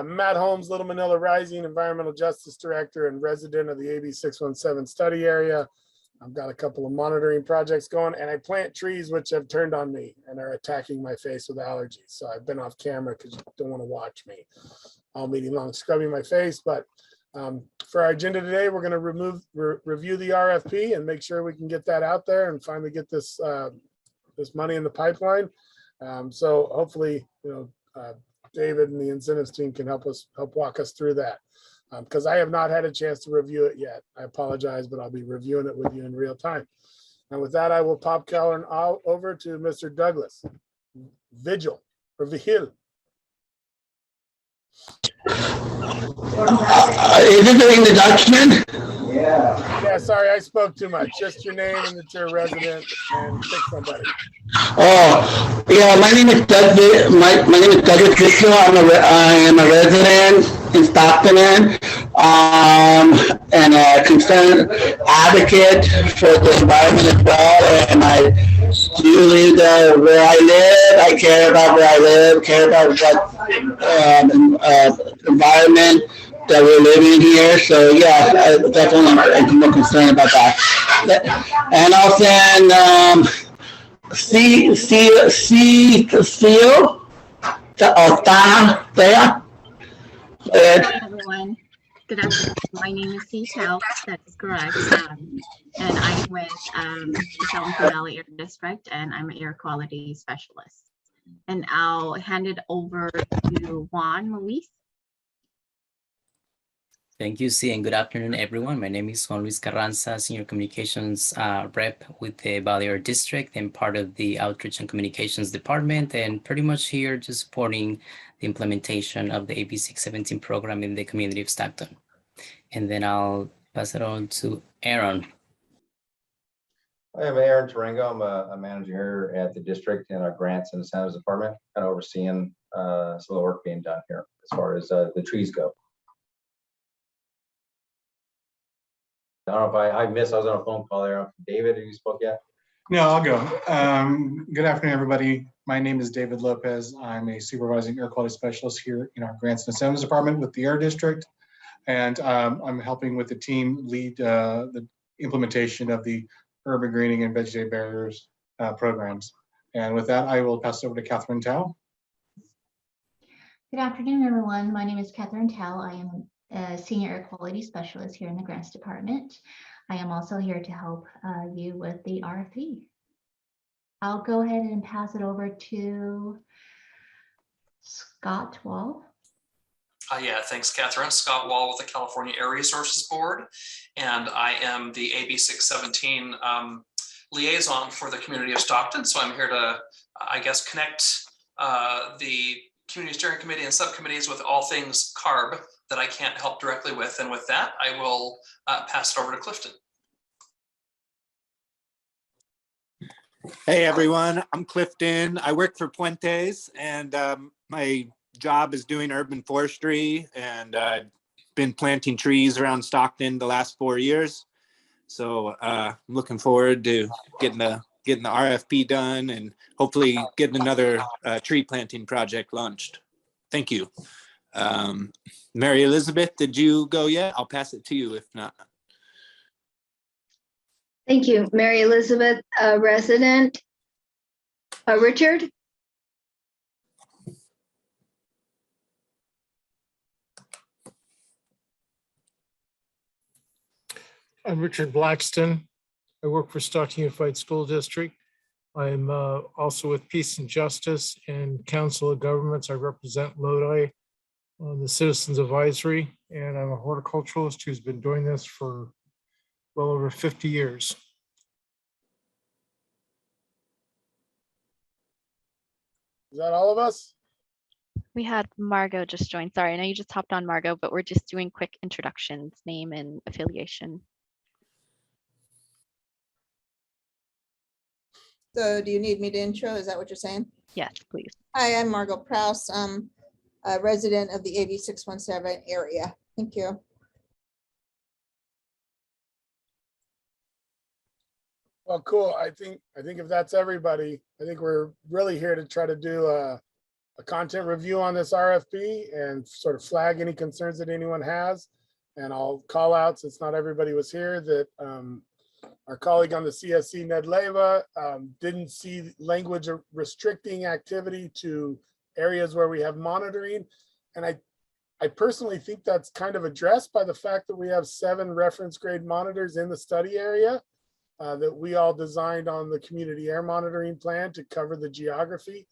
Matt Holmes, Little Manila Rising, Environmental Justice Director and resident of the AB 617 study area. I've got a couple of monitoring projects going, and I plant trees which have turned on me and are attacking my face with allergies. So I've been off camera because you don't want to watch me all meeting long scrubbing my face. But for our agenda today, we're going to review the RFP and make sure we can get that out there and finally get this this money in the pipeline. So hopefully, David and the incentives team can help walk us through that. Because I have not had a chance to review it yet. I apologize, but I'll be reviewing it with you in real time. And with that, I will pop Callan over to Mr. Douglas. Vigil. Is it in the document? Yeah, sorry, I spoke too much. Just your name and that you're a resident and pick somebody. Oh, yeah, my name is Douglas. My name is Douglas Vigil. I am a resident in Stockton and a concerned advocate for the environment as well. And I do live where I live. I care about where I live, care about what environment that we're living here. So yeah, definitely I'm more concerned about that. And also Everyone. Good afternoon. My name is C. Chow. That's correct. And I'm with the Silicon Valley Air District, and I'm an air quality specialist. And I'll hand it over to Juan Luis. Thank you, C, and good afternoon, everyone. My name is Juan Luis Carranza, Senior Communications Rep with the Valley Air District and part of the Outreach and Communications Department, and pretty much here just supporting the implementation of the AB 617 program in the community of Stockton. And then I'll pass it on to Aaron. I am Aaron Durango. I'm a manager here at the district in our grants and incentives department, kind of overseeing some of the work being done here as far as the trees go. I don't know if I missed, I was on a phone call there from David. Have you spoke yet? No, I'll go. Good afternoon, everybody. My name is David Lopez. I'm a supervising air quality specialist here in our grants and incentives department with the Air District. And I'm helping with the team lead the implementation of the urban greening and vegetative barriers programs. And with that, I will pass it over to Catherine Tao. Good afternoon, everyone. My name is Catherine Tao. I am a senior air quality specialist here in the grants department. I am also here to help you with the RFP. I'll go ahead and pass it over to Scott Wall. Yeah, thanks, Catherine. Scott Wall with the California Air Resources Board, and I am the AB 617 liaison for the community of Stockton. So I'm here to, I guess, connect the Community Steering Committee and subcommittees with all things CARB that I can't help directly with. And with that, I will pass it over to Clifton. Hey everyone, I'm Clifton. I work for Puentes, and my job is doing urban forestry, and I've been planting trees around Stockton the last 4 years. So I'm looking forward to getting the RFP done and hopefully getting another tree planting project launched. Thank you. Mary Elizabeth, did you go yet? I'll pass it to you if not. Thank you. Mary Elizabeth, resident. Richard? I'm Richard Blaxton. I work for Stockton Unified School District. I'm also with Peace and Justice and Council of Governments. I represent Lodi on the Citizens Advisory, and I'm a horticulturalist who's been doing this for well over 50 years. Is that all of us? We had Margot just join. Sorry, I know you just hopped on, Margot, but we're just doing quick introductions, name and affiliation. So do you need me to intro? Is that what you're saying? Yes, please. Hi, I'm Margot Prouse. I'm a resident of the AB 617 area. Thank you. Well, cool. I think if that's everybody, I think we're really here to try to do a content review on this RFP and sort of flag any concerns that anyone has. And I'll call out, since not everybody was here, that our colleague on the CSC, Ned Leva, didn't see language restricting activity to areas where we have monitoring. And I personally think that's kind of addressed by the fact that we have 7 reference grade monitors in the study area that we all designed on the community air monitoring plan to cover the geography.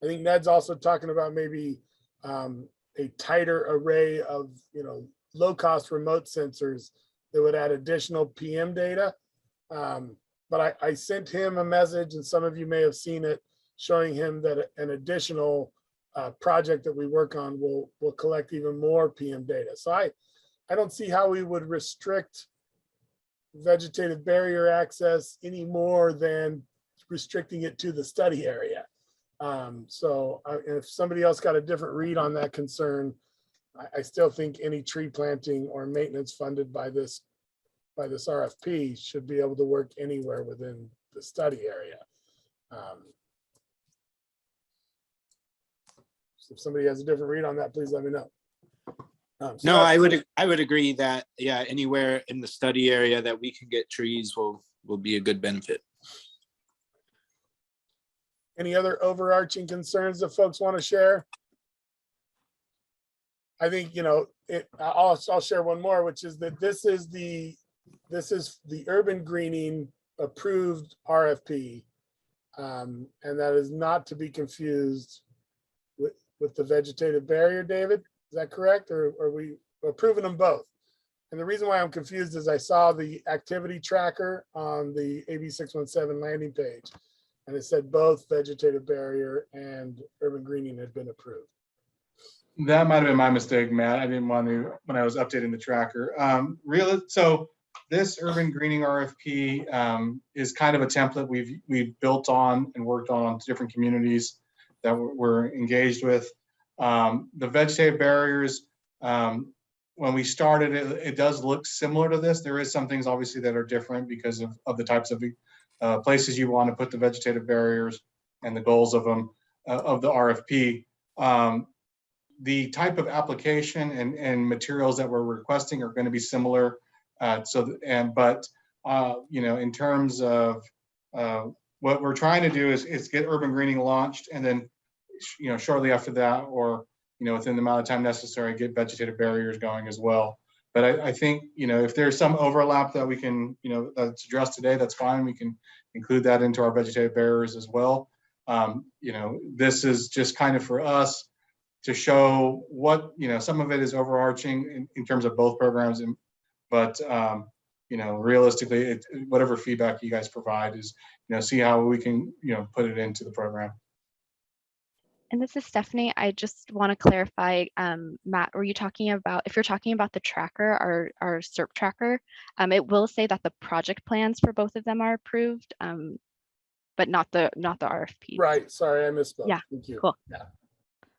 I think Ned's also talking about maybe a tighter array of, low cost remote sensors that would add additional PM data. But I sent him a message, and some of you may have seen it, showing him that an additional project that we work on will collect even more PM data. So I don't see how we would restrict vegetative barrier access any more than restricting it to the study area. So if somebody else got a different read on that concern, I still think any tree planting or maintenance funded by this RFP should be able to work anywhere within the study area. So if somebody has a different read on that, please let me know. No, I would agree that, yeah, anywhere in the study area that we can get trees will be a good benefit. Any other overarching concerns that folks want to share? I think, I'll share one more, which is that this is the urban greening approved RFP. And that is not to be confused with the vegetative barrier, David. Is that correct? Or are we approving them both? And the reason why I'm confused is I saw the activity tracker on the AB 617 landing page, and it said both vegetative barrier and urban greening had been approved. That might have been my mistake, Matt. I didn't want to, when I was updating the tracker. So this urban greening RFP is kind of a template we've built on and worked on different communities that we're engaged with. The vegetative barriers, when we started it does look similar to this. There is some things obviously that are different because of the types of places you want to put the vegetative barriers and the goals of them, of the RFP. The type of application and materials that we're requesting are going to be similar. In terms of what we're trying to do is get urban greening launched, and then, shortly after that, or, within the amount of time necessary, get vegetative barriers going as well. But I think, if there's some overlap that we can, that's addressed today, that's fine. We can include that into our vegetative barriers as well. This is just kind of for us to show what, some of it is overarching in terms of both programs, but realistically, whatever feedback you guys provide is, see how we can, put it into the program. And this is Stephanie. I just want to clarify, Matt, were you talking about, if you're talking about the tracker, our SERP tracker, it will say that the project plans for both of them are approved, but not the RFP. Right. Sorry, I misspoke. Yeah. Thank you. Cool. Yeah.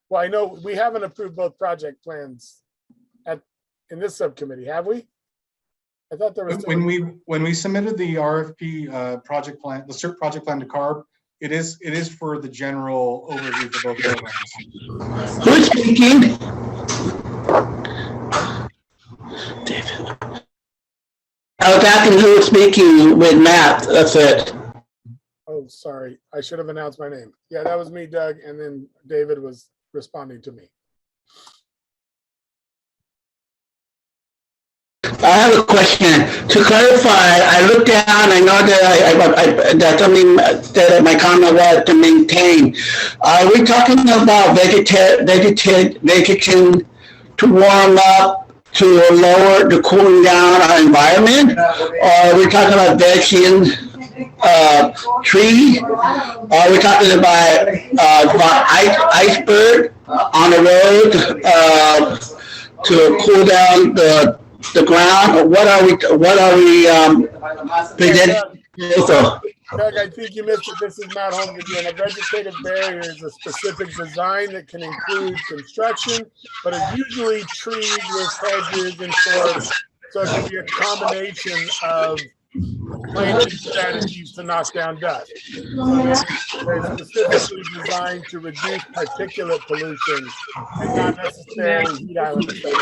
Well, I know we haven't approved both project plans in this subcommittee, have we? I thought there was when we submitted the RFP project plan, the SERP project plan to CARB, it is for the general overview for both programs. Who's speaking? David. I was asking who was speaking with Matt. That's it. Oh, sorry. I should have announced my name. Yeah, that was me, Doug, and then David was responding to me. I have a question. To clarify, I looked down, I know that that's something that my comment was to maintain. Are we talking about vegetation to warm up, to lower the cooling down our environment? Or are we talking about vegetation tree? Are we talking about iceberg on the road to cool down the ground? What are we presenting? Doug, I think you missed it. This is Matt Holmes again. A vegetative barrier is a specific design that can include construction, but it's usually trees with hedges and shrubs. So it can be a combination of planting strategies to knock down dust. So they're specifically designed to reduce particulate pollution and not necessarily heat island effect.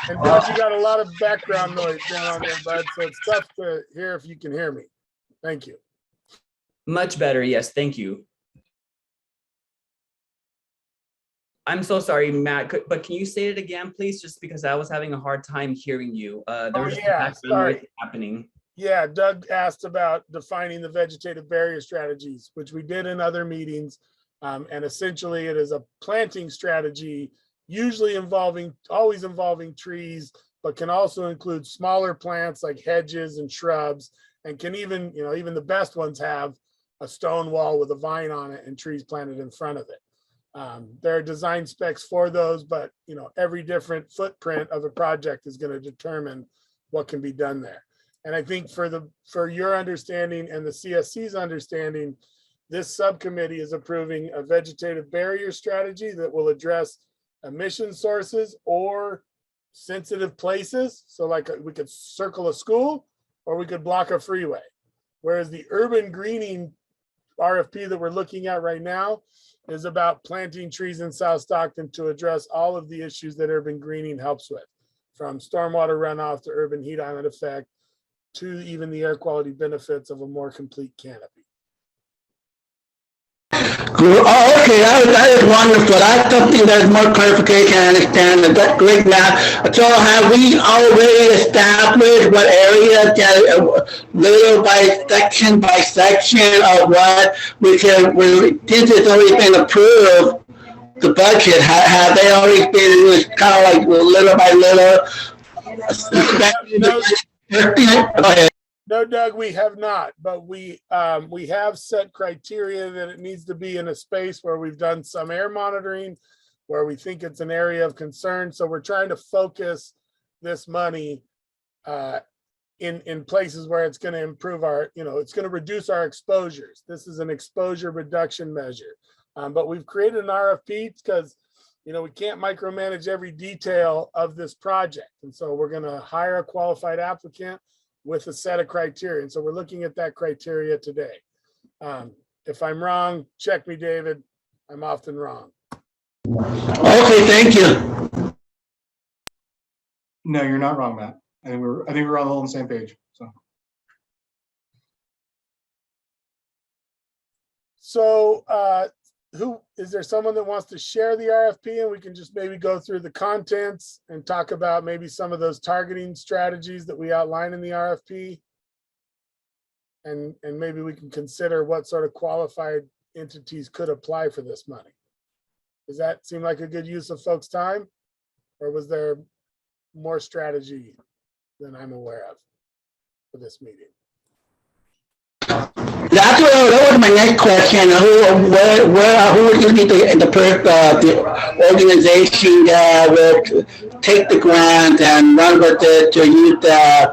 And Doug, you got a lot of background noise going on there, bud, so it's tough to hear if you can hear me. Thank you. Much better, yes, thank you. I'm so sorry, Matt, but can you say it again, please? Just because I was having a hard time hearing you. There was just background noise happening. Yeah, Doug asked about defining the vegetative barrier strategies, which we did in other meetings. And essentially it is a planting strategy, usually always involving trees, but can also include smaller plants like hedges and shrubs, and can even, even the best ones have a stone wall with a vine on it and trees planted in front of it. There are design specs for those, but every different footprint of a project is going to determine what can be done there. And I think for your understanding and the CSC's understanding, this subcommittee is approving a vegetative barrier strategy that will address emission sources or sensitive places. So like we could circle a school or we could block a freeway. Whereas the urban greening RFP that we're looking at right now is about planting trees in South Stockton to address all of the issues that urban greening helps with, from stormwater runoff to urban heat island effect to even the air quality benefits of a more complete canopy. Oh, okay, that is wonderful. That's something that's more clarification. I understand that. That's great now. So have we already established what areas, little by section of what we can, since it's already been approved, the budget, have they already been kind of like little by little? Go ahead. No, Doug, we have not, but we have set criteria that it needs to be in a space where we've done some air monitoring, where we think it's an area of concern. So we're trying to focus this money in places where it's going to improve our, it's going to reduce our exposures. This is an exposure reduction measure. But we've created an RFP because, we can't micromanage every detail of this project. And so we're going to hire a qualified applicant with a set of criteria. And so we're looking at that criteria today. If I'm wrong, check me, David. I'm often wrong. Okay, thank you. No, you're not wrong, Matt. I think we're all on the same page. So is there someone that wants to share the RFP, and we can just maybe go through the contents and talk about maybe some of those targeting strategies that we outline in the RFP? And maybe we can consider what sort of qualified entities could apply for this money. Does that seem like a good use of folks' time? Or was there more strategy than I'm aware of for this meeting? That was my next question. Who would you need the organization that would take the grant and run with it to use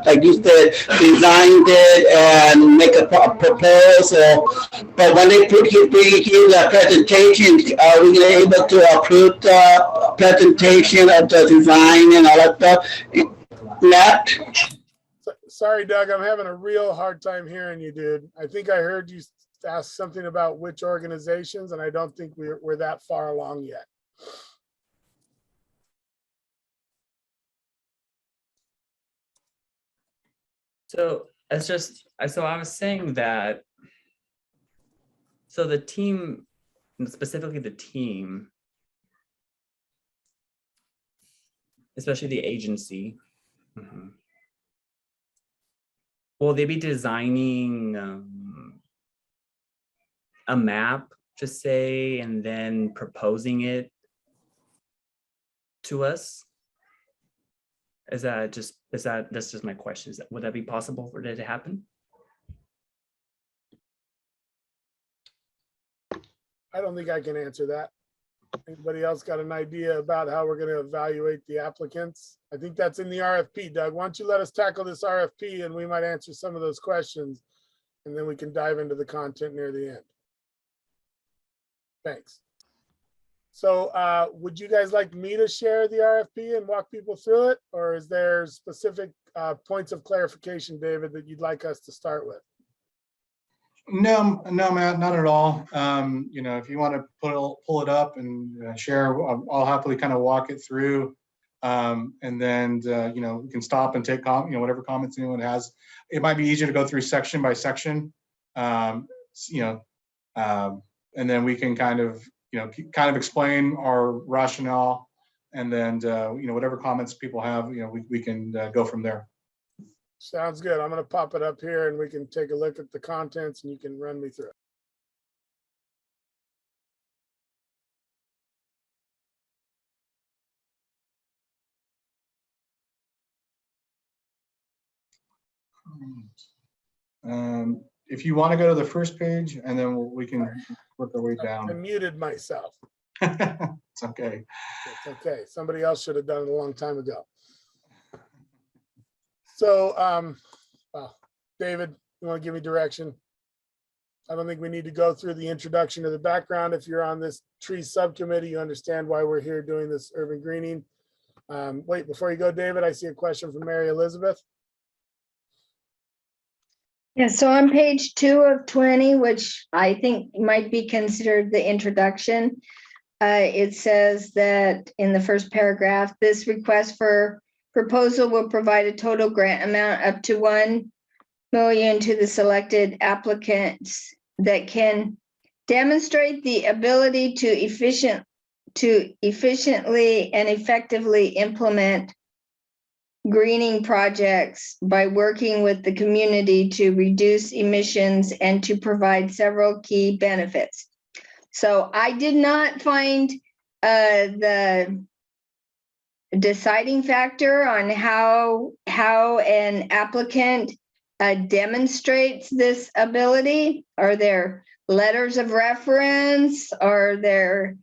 like you said, design it and make a proposal? But when they give you the presentation, are we able to approve the presentation of the design and all that stuff? Matt? Sorry, Doug, I'm having a real hard time hearing you, dude. I think I heard you ask something about which organizations, and I don't think we're that far along yet. So I was saying that, so the team, specifically the team, especially the agency, will they be designing a map, just say, and then proposing it to us? That's just my question. Would that be possible for that to happen? I don't think I can answer that. Anybody else got an idea about how we're going to evaluate the applicants? I think that's in the RFP. Doug, why don't you let us tackle this RFP and we might answer some of those questions, and then we can dive into the content near the end. Thanks. So would you guys like me to share the RFP and walk people through it? Or is there specific points of clarification, David, that you'd like us to start with? No, Matt, not at all. You know, if you want to pull it up and share, I'll happily kind of walk it through. And then, you know, we can stop and take, you know, whatever comments anyone has. It might be easier to go through section by section, you know, and then we can kind of, you know, explain our rationale, and then, you know, whatever comments people have, you know, we can go from there. Sounds good. I'm going to pop it up here and we can take a look at the contents and you can run me through it. If you want to go to the first page, and then we can work our way I down. muted myself. It's okay. It's okay. Somebody else should have done it a long time ago. So, well, David, you want to give me direction? I don't think we need to go through the introduction to the background. If you're on this tree subcommittee, you understand why we're here doing this urban greening. Wait, before you go, David, I see a question from Mary Elizabeth. Yeah, so on page 2 of 20, which I think might be considered the introduction, it says that in the first paragraph, this request for proposal will provide a total grant amount up to $1 million to the selected applicants that can demonstrate the ability to efficiently and effectively implement greening projects by working with the community to reduce emissions and to provide several key benefits. So I did not find the deciding factor on how an applicant demonstrates this ability. Are there letters of reference? Are there,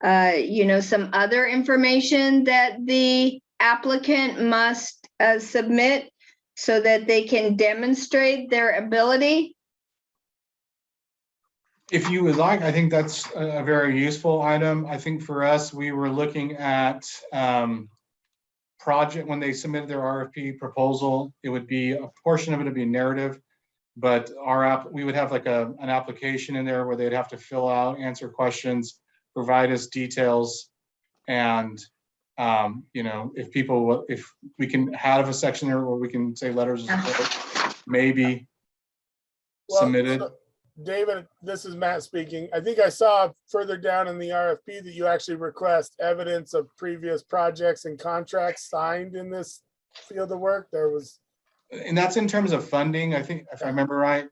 you know, some other information that the applicant must submit so that they can demonstrate their ability? If you would like, I think that's a very useful item. I think for us, we were looking at project, when they submitted their RFP proposal, it would be a portion of it would be narrative, but we would have like an application in there where they'd have to fill out, answer questions, provide us details, and you know, if we can have a section there where we can say letters of support, maybe submitted. So, David, this is Matt speaking. I think I saw further down in the RFP that you actually request evidence of previous projects and contracts signed in this field of work. There was, and that's in terms of funding. I think, if I remember right,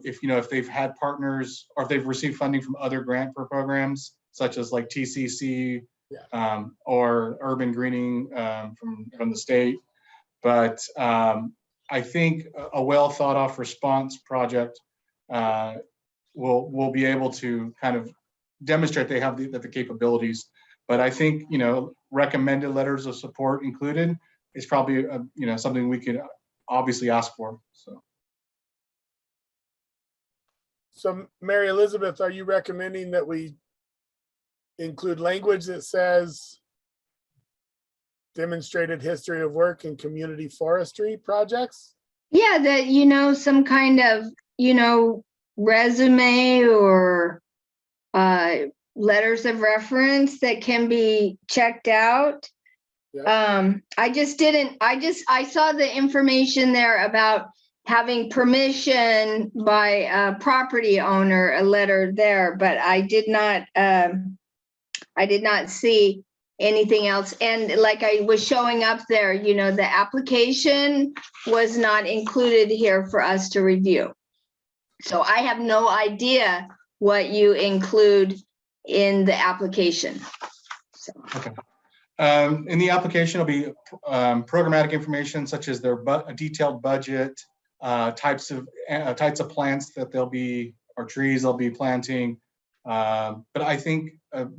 if you know, if they've had partners or if they've received funding from other grant programs such as like TCC, or urban greening from the state. But I think a well thought of response project will be able to kind of demonstrate they have the capabilities. But I think, you know, recommended letters of support included is probably you know, something we could obviously ask for. So Mary Elizabeth, are you recommending that we include language that says demonstrated history of work in community forestry projects? Yeah, that, you know, some kind of, you know, resume or letters of reference that can be checked out. Yeah. I saw the information there about having permission by a property owner, a letter there, but I did not see anything else. And like I was showing up there, you know, the application was not included here for us to review. So I have no idea what you include in the application. So. Okay. In the application will be programmatic information such as their detailed budget, types of plants that they'll be, or trees they'll be planting. But I think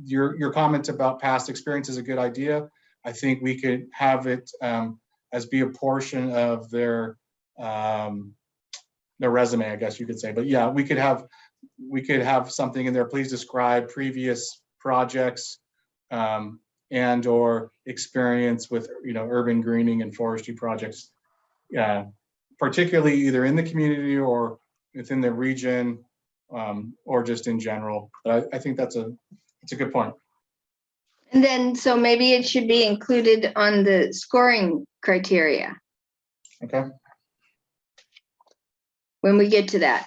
your comment about past experience is a good idea. I think we could have it as be a portion of their resume, I guess you could say. But yeah, we could have something in there. Please describe previous projects and or experience with, you know, urban greening and forestry projects. particularly either in the community or within the region, or just in general. But I think that's a good point. And then, so maybe it should be included on the scoring criteria Okay. when we get to that.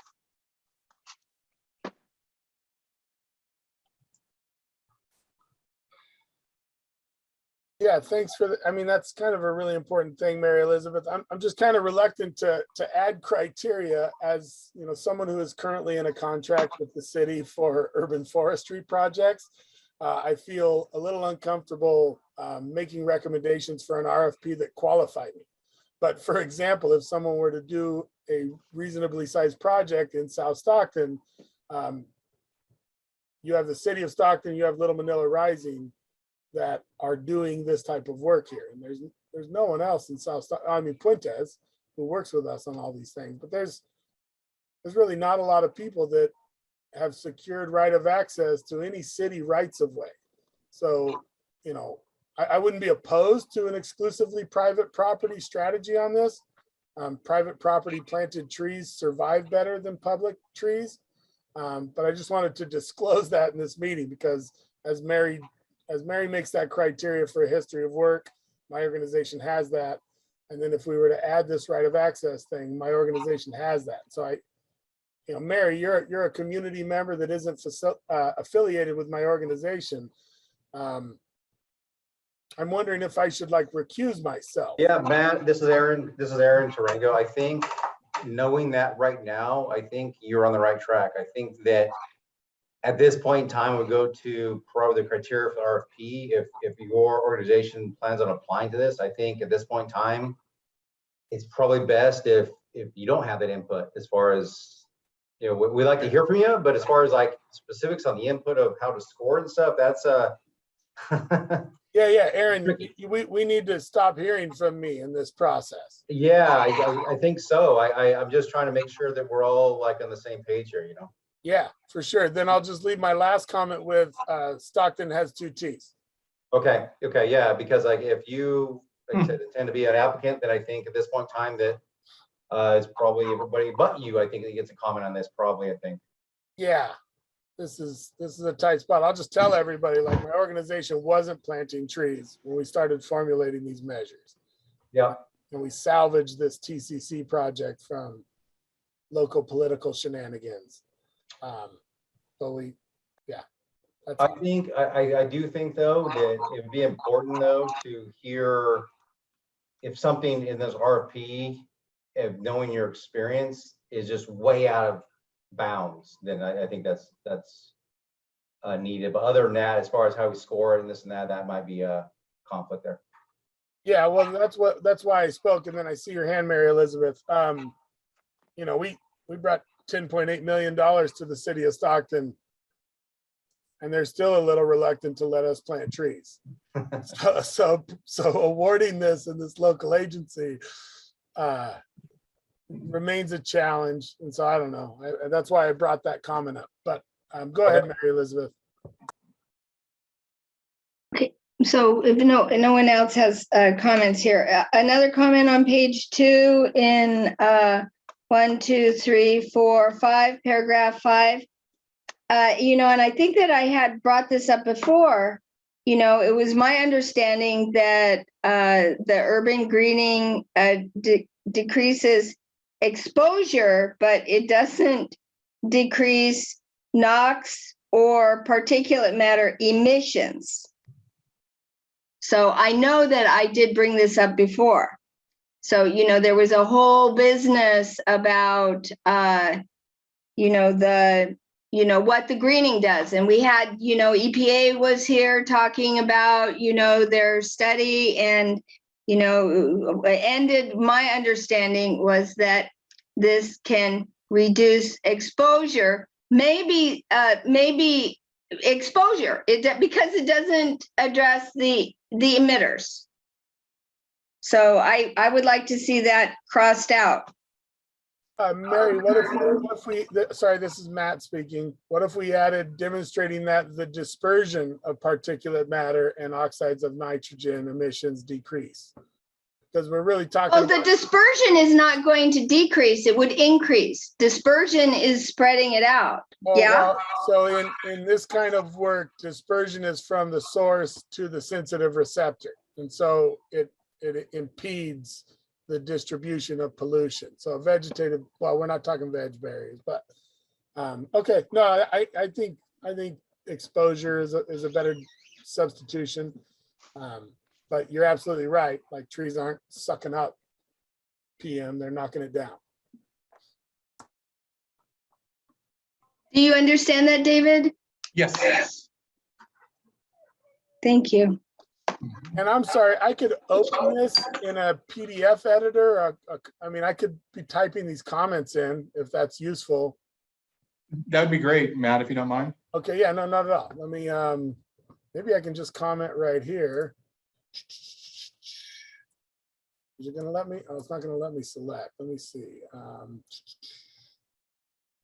Yeah, thanks for the, I mean, that's kind of a really important thing, Mary Elizabeth. I'm just kind of reluctant to add criteria as, you know, someone who is currently in a contract with the city for urban forestry projects. I feel a little uncomfortable making recommendations for an RFP that qualify me. But for example, if someone were to do a reasonably sized project in South Stockton, you have the city of Stockton, you have Little Manila Rising that are doing this type of work here. And there's no one else in South Stockton, I mean, Puentes, who works with us on all these things, but there's really not a lot of people that have secured right of access to any city rights of way. So, you know, I wouldn't be opposed to an exclusively private property strategy on this. Private property planted trees survive better than public trees. But I just wanted to disclose that in this meeting because as Mary makes that criteria for a history of work, my organization has that. And then if we were to add this right of access thing, my organization has that. So you know, Mary, you're a community member that isn't affiliated with my organization. I'm wondering if I should like recuse myself. Yeah, Matt, this is Aaron. This is Aaron Durango. I think knowing that right now, I think you're on the right track. I think that at this point in time, we go to probably the criteria for RFP. If your organization plans on applying to this, I think at this point in time, it's probably best if you don't have that input as far as, you know, we like to hear from you, but as far as like specifics on the input of how to score and stuff, that's Yeah, Aaron, we need to stop hearing from me in this process. Yeah, I think so. I'm just trying to make sure that we're all like on the same page here, you know? Yeah, for sure. Then I'll just leave my last comment with Stockton has 2 T's. Okay, yeah, because like if you, like I said, tend to be an applicant, then I think at this point in time that it's probably everybody but you, I think, that gets a comment on this, probably, I think. Yeah, this is a tight spot. I'll just tell everybody, like, my organization wasn't planting trees when we started formulating these measures. Yeah. And we salvaged this TCC project from local political shenanigans. But yeah. I do think though that it would be important though to hear if something in this RFP, if knowing your experience is just way out of bounds, then I think that's needed. But other than that, as far as how we score it and this and that might be a conflict there. Yeah, well, that's why I spoke. And then I see your hand, Mary Elizabeth. You know, we brought $10.8 million to the city of Stockton, and they're still a little reluctant to let us plant trees. So awarding this in this local agency remains a challenge. And so I don't know. That's why I brought that comment up. But go ahead, Mary Elizabeth. Okay, so if no one else has comments here, another comment on page 2 in 1, 2, 3, 4, 5, paragraph 5. You know, and I think that I had brought this up before. You know, it was my understanding that the urban greening decreases exposure, but it doesn't decrease NOx or particulate matter emissions. So I know that I did bring this up before. So, you know, there was a whole business about, you know, what the greening does. And we had, you know, EPA was here talking about, you know, their study, and, you know, my understanding was that this can reduce exposure, maybe exposure, because it doesn't address the emitters. So I would like to see that crossed out. Mary, what if we, sorry, this is Matt speaking. What if we added demonstrating that the dispersion of particulate matter and oxides of nitrogen emissions decrease? because we're really talking. Oh, the dispersion is not going to decrease. It would increase. Dispersion is spreading it out. Oh, Yeah. well, so in this kind of work, dispersion is from the source to the sensitive receptor. And so it impedes the distribution of pollution. So vegetative, well, we're not talking veg berries, but okay. No, I think exposure is a better substitution. But you're absolutely right. Like trees aren't sucking up PM, they're knocking it down. Do you understand that, David? Yes. Thank you. And I'm sorry, I could open this in a PDF editor. I mean, I could be typing these comments in if that's useful. That would be great, Matt, if you don't mind. Okay, yeah, no, not at all. Let me, maybe I can just comment right here. Is it gonna let me? Oh, it's not gonna let me select. Let me see. I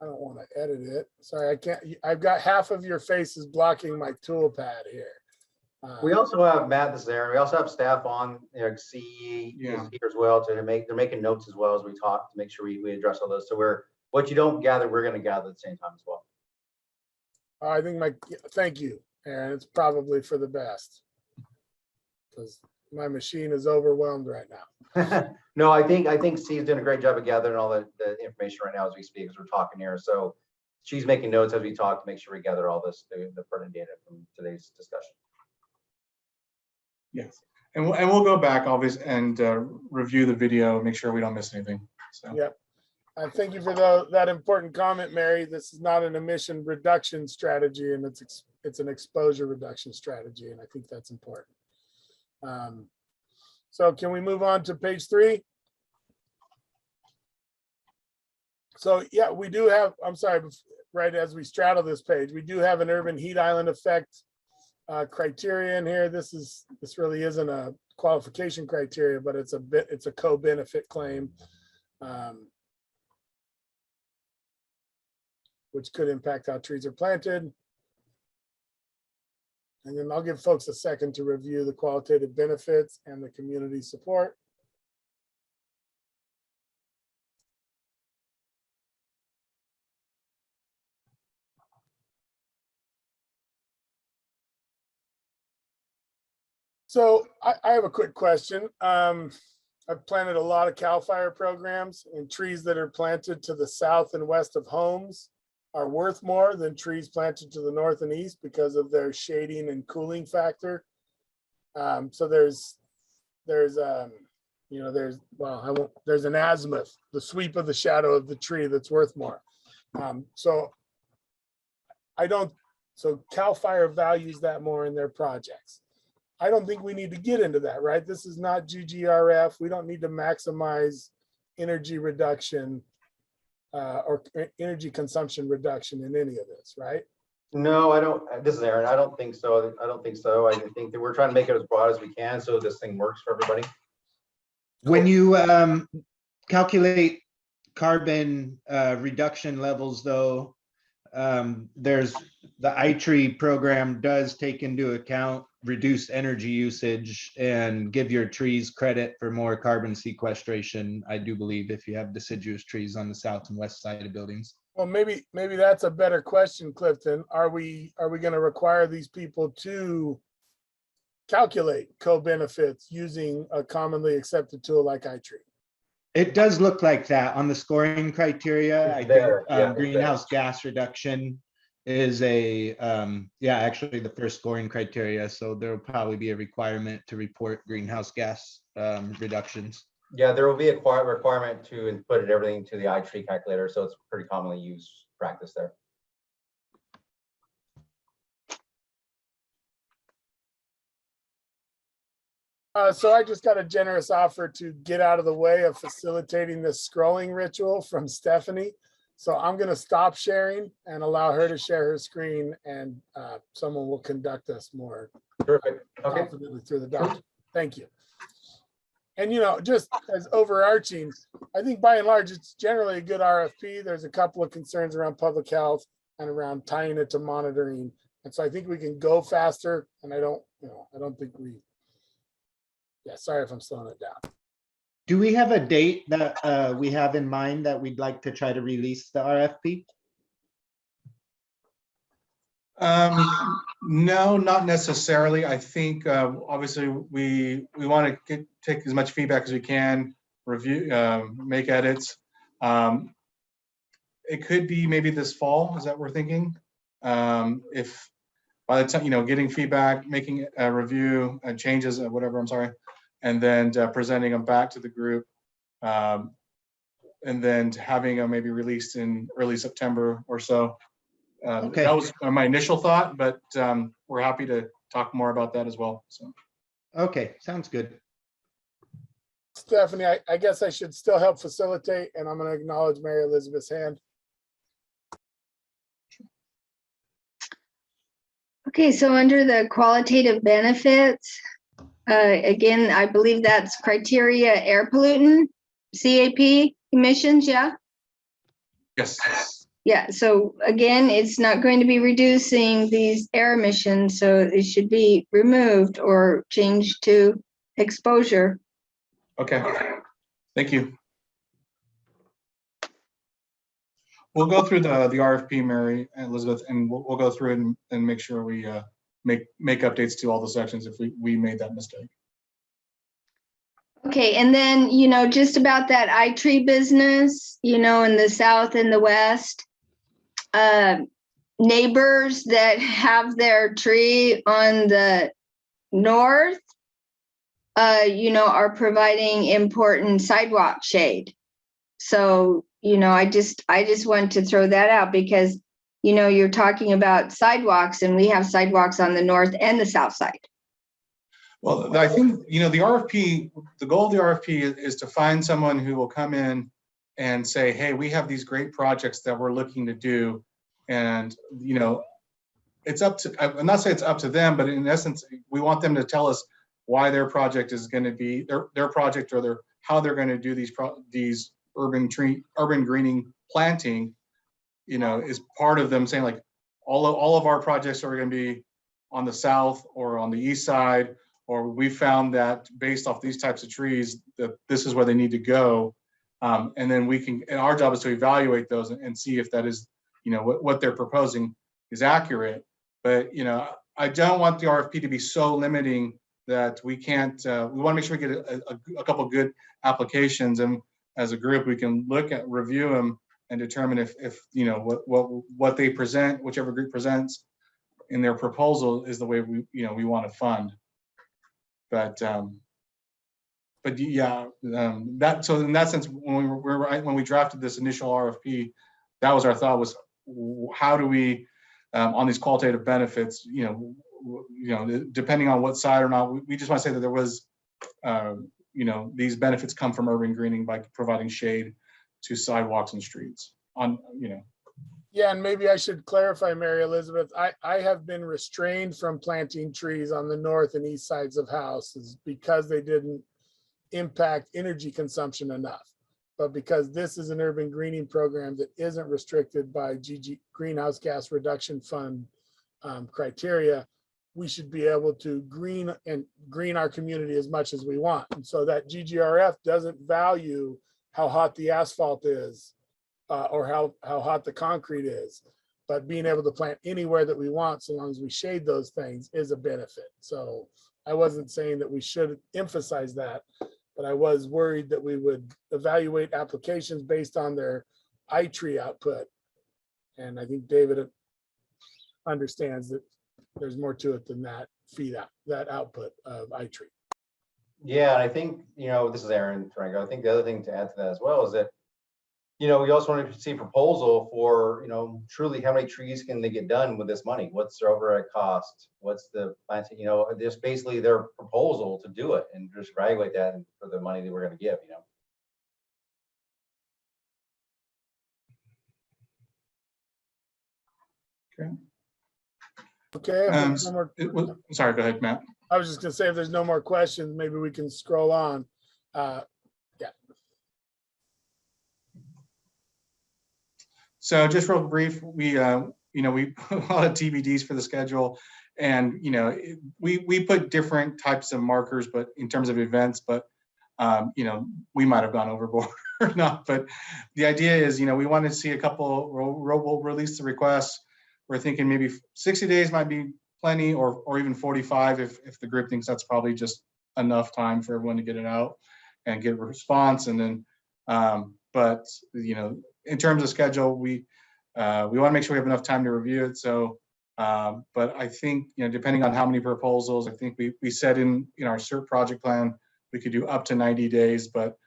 don't want to edit it. Sorry, I can't. I've got half of your faces blocking my toolpad here. We also have, Matt, this is Aaron. We also have staff on, CE is here as well they're making notes as well as we talk to make sure we address all those. So what you don't gather, we're going to gather at the same time as well. I think thank you, Aaron. It's probably for the best because my machine is overwhelmed right now. No, I think C is doing a great job of gathering all the information right now as we speak, as we're talking here. So she's making notes as we talk to make sure we gather all the pertinent data from today's discussion. Yes, and we'll go back always and review the video, make sure we don't miss anything. So. Yep. Thank you for that important comment, Mary. This is not an emission reduction strategy, and it's an exposure reduction strategy, and I think that's important. So can we move on to page 3? So yeah, we do have, I'm sorry, right as we straddle this page, we do have an urban heat island effect criteria in here. This really isn't a qualification criteria, but it's a co-benefit claim, which could impact how trees are planted. And then I'll give folks a second to review the qualitative benefits and the community support. So I have a quick question. I've planted a lot of CAL FIRE programs, and trees that are planted to the south and west of homes are worth more than trees planted to the north and east because of their shading and cooling factor. So there's an azimuth, the sweep of the shadow of the tree that's worth more. So CAL FIRE values that more in their projects. I don't think we need to get into that, right? This is not GGRF. We don't need to maximize energy reduction or energy consumption reduction in any of this, right? No, I don't. This is Aaron. I don't think so. I think that we're trying to make it as broad as we can so this thing works for everybody. When you calculate carbon reduction levels, though, there's the iTree program does take into account reduced energy usage and give your trees credit for more carbon sequestration, I do believe, if you have deciduous trees on the south and west side of buildings. Well, maybe that's a better question, Clifton. Are we going to require these people to calculate co-benefits using a commonly accepted tool like iTree? It does look like that on the scoring criteria. I think greenhouse gas reduction is actually the first scoring criteria. So there will probably be a requirement to report greenhouse gas reductions. Yeah, there will be a requirement to input everything to the iTree calculator. So it's pretty commonly used practice there. So I just got a generous offer to get out of the way of facilitating this scrolling ritual from Stephanie. So I'm going to stop sharing and allow her to share her screen, and someone will conduct us more confidently through the document. Thank you. And, just as overarching, I think by and large, it's generally a good RFP. There's a couple of concerns around public health and around tying it to monitoring. And so I think we can go faster, and I don't think sorry if I'm slowing it down. Do we have a date that we have in mind that we'd like to try to release the RFP? No, not necessarily. I think obviously we want to take as much feedback as we can, review, make edits. It could be maybe this fall, is that what we're thinking? If by the time, getting feedback, making a review, changes, whatever, I'm sorry, and then presenting them back to the group, and then having them maybe released in early September or so. Okay. That was my initial thought, but we're happy to talk more about that as well. So. Okay, sounds good. Stephanie, I guess I should still help facilitate, and I'm going to acknowledge Mary Elizabeth's hand. Okay, so under the qualitative benefits, again, I believe that's criteria air pollutant, CAP emissions, yeah? Yes. Yeah, so again, it's not going to be reducing these air emissions, so it should be removed or changed to exposure. Okay, thank you. We'll go through the RFP, Mary Elizabeth, and we'll go through it and make sure we make updates to all the sections if we made that mistake. Okay, and then, just about that iTree business, in the south and the west, neighbors that have their tree on the north, are providing important sidewalk shade. So, I just want to throw that out because, you're talking about sidewalks and we have sidewalks on the north and the south side. Well, I think, the RFP, the goal of the RFP is to find someone who will come in and say, hey, we have these great projects that we're looking to do. And, it's up to, I'm not saying it's up to them, but in essence, we want them to tell us why their project is going to be their project or how they're going to do these urban greening planting, is part of them saying like all of our projects are going to be on the south or on the east side, or we found that based off these types of trees that this is where they need to go. And then and our job is to evaluate those and see if that is, what they're proposing is accurate. But, I don't want the RFP to be so limiting that we can't, we want to make sure we get a couple of good applications, and as a group, we can review them and determine if what they present, whichever group presents in their proposal is the way we want to fund. But yeah, so in that sense, when we drafted this initial RFP, that was our thought, was how do we, on these qualitative benefits, depending on what side or not, we just want to say that there was, these benefits come from urban greening by providing shade to sidewalks and streets Yeah, and maybe I should clarify, Mary Elizabeth, I have been restrained from planting trees on the north and east sides of houses because they didn't impact energy consumption enough. But because this is an urban greening program that isn't restricted by Greenhouse Gas Reduction Fund criteria, we should be able to green our community as much as we want. And so that GGRF doesn't value how hot the asphalt is or how hot the concrete is, but being able to plant anywhere that we want, so long as we shade those things, is a benefit. So I wasn't saying that we should emphasize that, but I was worried that we would evaluate applications based on their iTree output. And I think David understands that there's more to it than that that output of iTree. Yeah, and I think, this is Aaron Durango. I think the other thing to add to that as well is that, we also want to see a proposal for, truly how many trees can they get done with this money? What's their overhead cost? What's the planting, just basically their proposal to do it, and just evaluate that for the money that we're going to give, Okay. Sorry, go ahead, Matt. I was just gonna say, if there's no more questions, maybe we can scroll on. Yeah. So just real brief, we put a lot of TBDs for the schedule, and we put different types of markers, but in terms of events, but we might have gone overboard or not, but the idea is, we want to see a couple, we'll release the requests. We're thinking maybe 60 days might be plenty, or even 45 if the group thinks that's probably just enough time for everyone to get it out and get a response. And then, but in terms of schedule, we want to make sure we have enough time to review it. So, but I think, depending on how many proposals, I think we said in our CERT project plan, we could do up to 90 days, but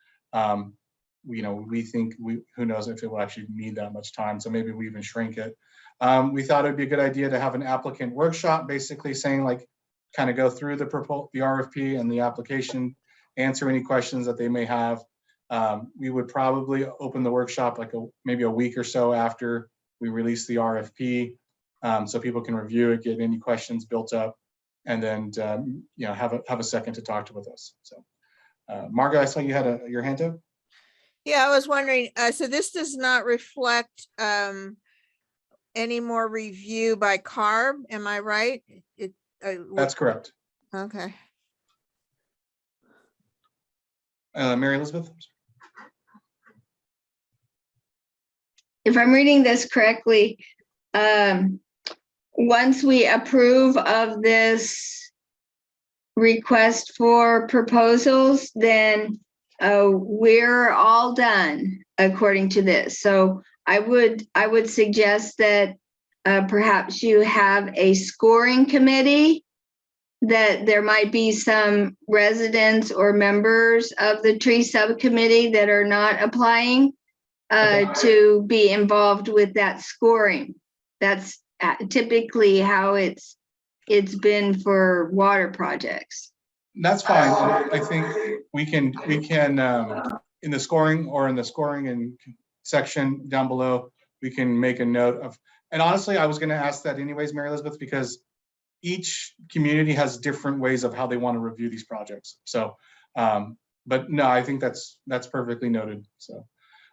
we think who knows if it will actually need that much time. So maybe we even shrink it. We thought it'd be a good idea to have an applicant workshop, basically saying kind of go through the RFP and the application, answer any questions that they may have. We would probably open the workshop maybe a week or so after we release the RFP, so people can review it, get any questions built up, and then have a second to talk with us. So, Margo, I saw you had your hand up. Yeah, I was wondering, so this does not reflect any more review by CARB, am I right? That's correct. Okay. Mary Elizabeth? If I'm reading this correctly, once we approve of this request for proposals, then we're all done according to this. So I would suggest that perhaps you have a scoring committee, that there might be some residents or members of the tree subcommittee that are not applying to be involved with that scoring. That's typically how it's been for water projects. That's fine. I think we can in the scoring and section down below, we can make a note of, and honestly, I was going to ask that anyways, Mary Elizabeth, because each community has different ways of how they want to review these projects. So, but no, I think that's perfectly noted. So,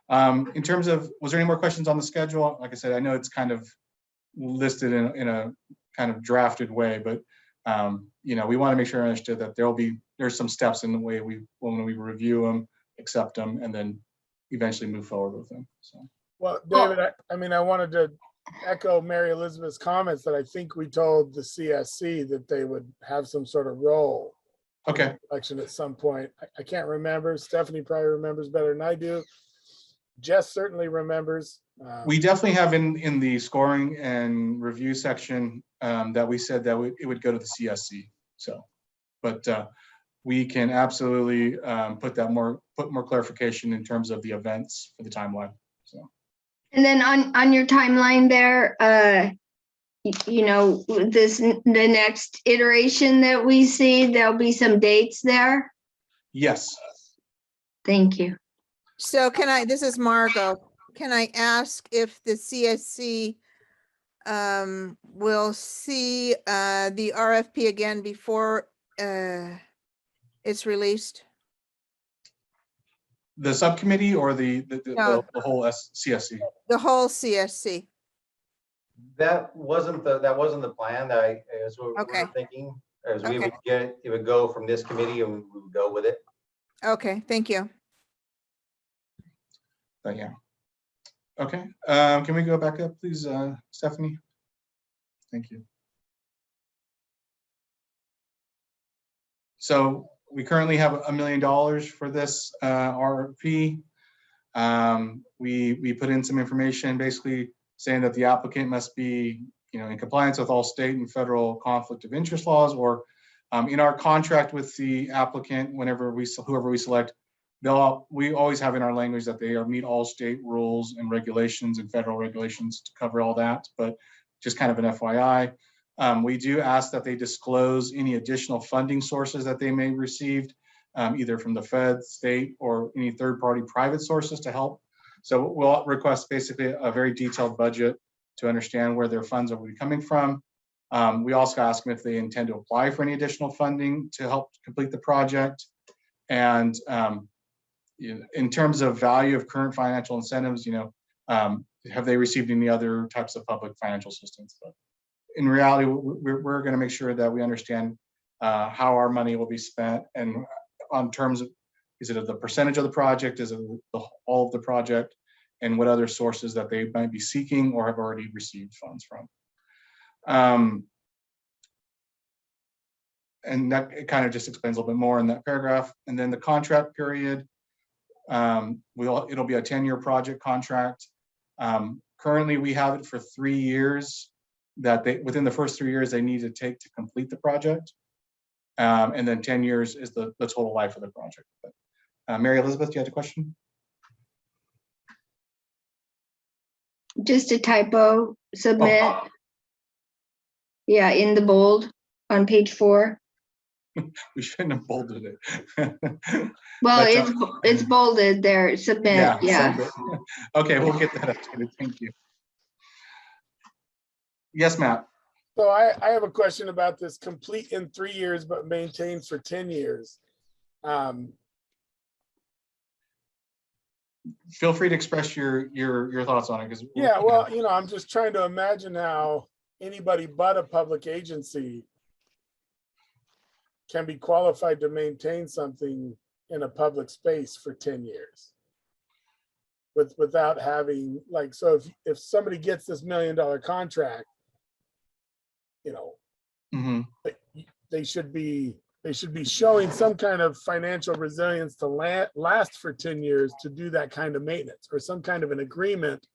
in terms of, was there any more questions on the schedule? Like I said, I know it's kind of listed in a kind of drafted way, but we want to make sure I understood that there's some steps in the way when we review them, accept them, and then eventually move forward with them. So, well, David, I wanted to echo Mary Elizabeth's comments that I think we told the CSC that they would have some sort of role. Okay. Election at some point. I can't remember. Stephanie probably remembers better than I do. Jess certainly remembers. We definitely have in the scoring and review section that we said that it would go to the CSC. So, but we can absolutely put more clarification in terms of the events for the timeline. So. And then on your timeline there, the next iteration that we see, there'll be some dates there. Yes. Thank you. So this is Margo. Can I ask if the CSC will see the RFP again before it's released? The subcommittee or the whole CSC? The whole CSC. That wasn't the plan. As we were thinking, as we would it would go from this committee and we would go with it. Okay, thank you. But yeah. Okay. Can we go back up, please, Stephanie? Thank you. So we currently have $1 million for this RFP. We put in some information basically saying that the applicant must be in compliance with all state and federal conflict of interest laws, or in our contract with the applicant, whoever we select, we always have in our language that they meet all state rules and regulations and federal regulations to cover all that, but just kind of an FYI. We do ask that they disclose any additional funding sources that they may have received, either from the Fed, state, or any third-party private sources to help. So we'll request basically a very detailed budget to understand where their funds will be coming from. We also ask them if they intend to apply for any additional funding to help complete the project. And in terms of value of current financial incentives, have they received any other types of public financial assistance? But in reality, we're going to make sure that we understand how our money will be spent, and on terms of Is it of the percentage of the project? Is it all of the project? And what other sources that they might be seeking or have already received funds from. And that it kind of just explains a little bit more in that paragraph. And then the contract period, it'll be a 10-year project contract. Currently, we have it for 3 years that within the first 3 years they need to take to complete the project. And then 10 years is the total life of the project. But, Mary Elizabeth, you had a question? Just a typo, submit. Oh. Yeah, in the bold on page 4. We shouldn't have bolded it. Well, But, it's bolded there, submit, yeah. Submit. Okay, we'll get that updated. Thank you. Yes, Matt. So I have a question about this complete in 3 years, but maintained for 10 years. Feel free to express your thoughts on it, because Yeah, well, I'm just trying to imagine how anybody but a public agency can be qualified to maintain something in a public space for 10 years. Without having, like, so if somebody gets this $1 million contract, they should be showing some kind of financial resilience to last for 10 years to do that kind of maintenance, or some kind of an agreement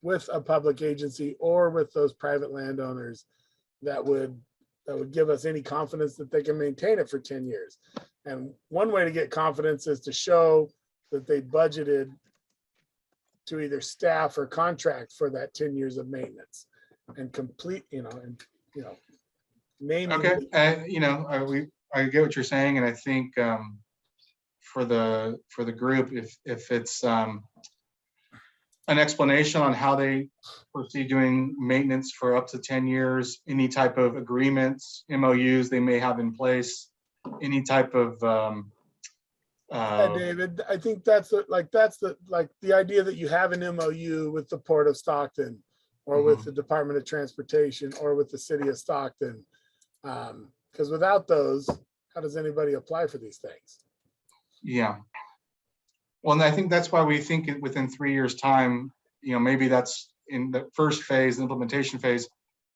with a public agency or with those private landowners that would give us any confidence that they can maintain it for 10 years. And one way to get confidence is to show that they budgeted to either staff or contract for that 10 years of maintenance and complete, naming. Okay, I get what you're saying, and I think for the group, if it's an explanation on how they proceed doing maintenance for up to 10 years, any type of agreements, MOUs they may have in place, any type of Yeah, David, I think that's the idea that you have an MOU with the Port of Stockton, or with the Department of Transportation, or with the City of Stockton. Because without those, how does anybody apply for these things? Yeah. Well, and I think that's why we think within 3 years' time, maybe that's in the first phase, the implementation phase,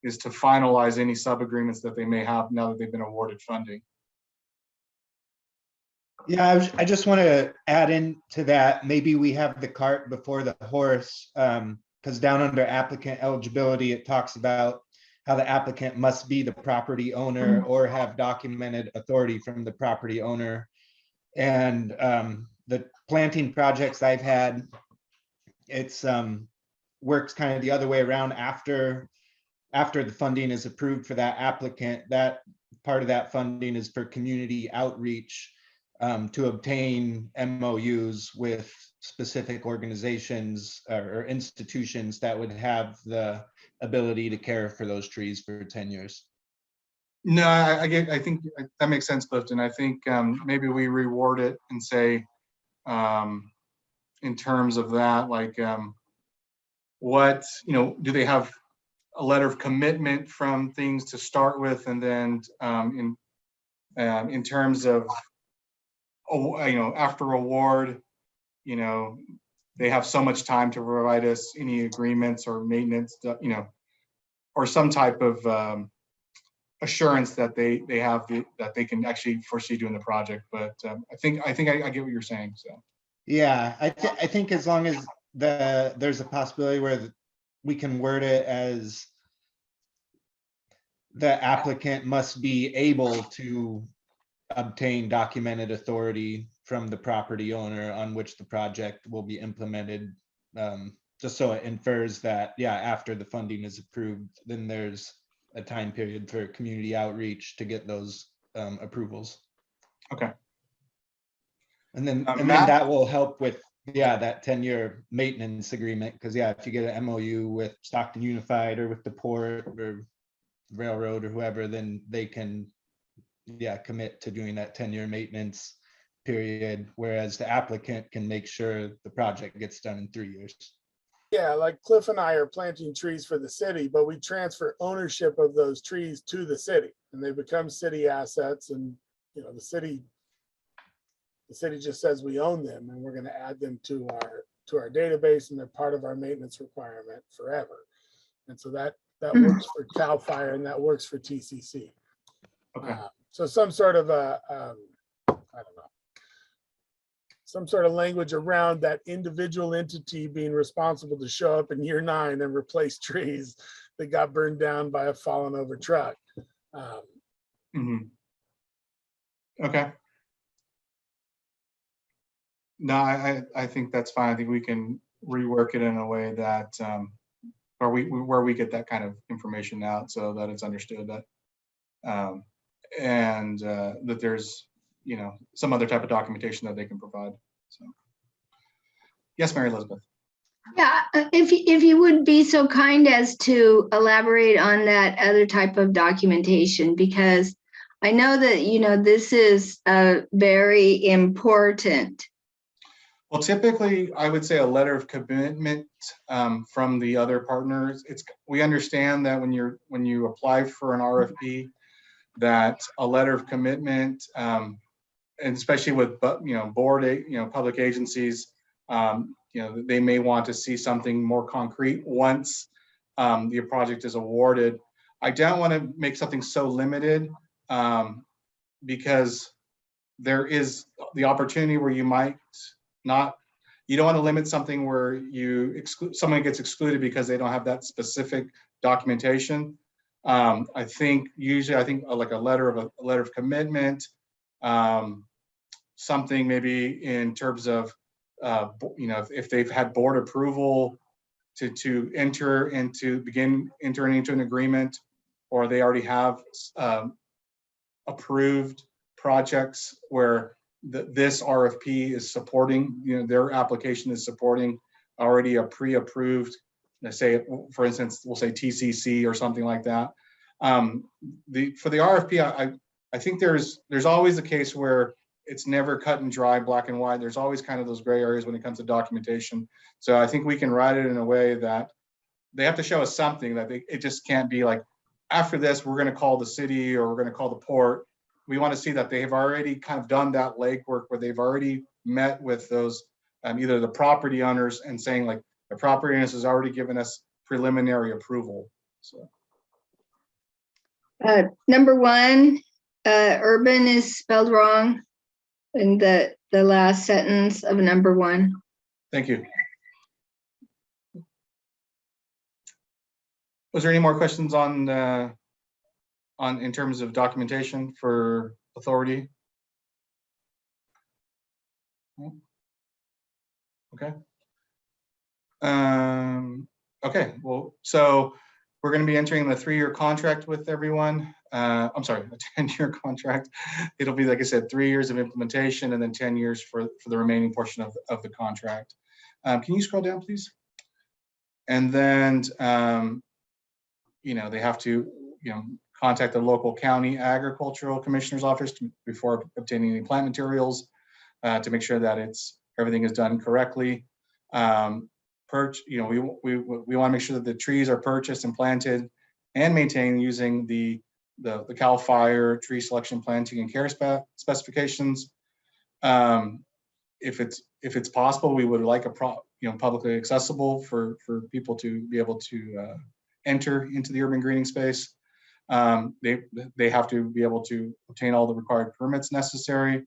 is to finalize any sub-agreements that they may have now that they've been awarded funding. Yeah, I just want to add into that, maybe we have the cart before the horse, because down under applicant eligibility, it talks about how the applicant must be the property owner or have documented authority from the property owner. And the planting projects I've had, it's works kind of the other way around. After the funding is approved for that applicant, that part of that funding is for community outreach, to obtain MOUs with specific organizations or institutions that would have the ability to care for those trees for 10 years. No, I think that makes sense, Clifton. I think maybe we reward it and say, in terms of that, like, what, do they have a letter of commitment from things to start with, and then in terms of, after award, they have so much time to provide us any agreements or maintenance, or some type of assurance that they have that they can actually foresee doing the project. But I think I get what you're saying. So yeah, I think as long as there's a possibility where we can word it as the applicant must be able to obtain documented authority from the property owner on which the project will be implemented, just so it infers that, yeah, after the funding is approved, then there's a time period for community outreach to get those approvals. Okay. And then that will help with, yeah, that 10-year maintenance agreement, because yeah, if you get an MOU with Stockton Unified or with the port or railroad or whoever, then they can, yeah, commit to doing that 10-year maintenance period, whereas the applicant can make sure the project gets done in 3 years. Yeah, like Cliff and I are planting trees for the city, but we transfer ownership of those trees to the city, and they become city assets, and the city The city just says we own them and we're going to add them to our database, and they're part of our maintenance requirement forever. And so that works for CAL FIRE and that works for TCC. Okay. So some sort of I don't know, some sort of language around that individual entity being responsible to show up in year 9 and replace trees that got burned down by a fallen over truck. Okay. No, I think that's fine. I think we can rework it in a way that where we get that kind of information out so that it's understood that and that there's, you know, some other type of documentation that they can provide. So yes, Mary Elizabeth. Yeah, if you would be so kind as to elaborate on that other type of documentation, because I know that, you know, this is very important. Well, typically, I would say a letter of commitment from the other partners. We understand that when you apply for an RFP, that a letter of commitment, and especially with board, public agencies, they may want to see something more concrete once the project is awarded. I don't want to make something so limited because there is the opportunity where you might not, you don't want to limit something where you exclude, someone gets excluded because they don't have that specific documentation. I think usually like a letter of commitment, something maybe in terms of if they've had board approval to entering into an agreement, or they already have approved projects where this RFP is supporting, their application is supporting already a pre-approved, let's say, for instance, we'll say TCC or something like that. For the RFP, I think there's always a case where it's never cut and dry, black and white. There's always kind of those gray areas when it comes to documentation. So I think we can write it in a way that they have to show us something, that it just can't be like, after this, we're going to call the city or we're going to call the port. We want to see that they have already kind of done that legwork where they've already met with those, either the property owners and saying like, the property owners has already given us preliminary approval. So. Number 1, urban is spelled wrong in the last sentence of number 1. Thank you. Was there any more questions on in terms of documentation for authority? Okay. Okay, well, so we're going to be entering the 3-year contract with everyone. I'm sorry, a 10-year contract. It'll be, like I said, 3 years of implementation and then 10 years for the remaining portion of the contract. Can you scroll down, please? And then, they have to, contact the local county agricultural commissioner's office before obtaining any plant materials to make sure that everything is done correctly. We want to make sure that the trees are purchased and planted and maintained using the CAL FIRE tree selection, planting, and care specifications. If it's possible, we would like publicly accessible for people to be able to enter into the urban greening space. They have to be able to obtain all the required permits necessary.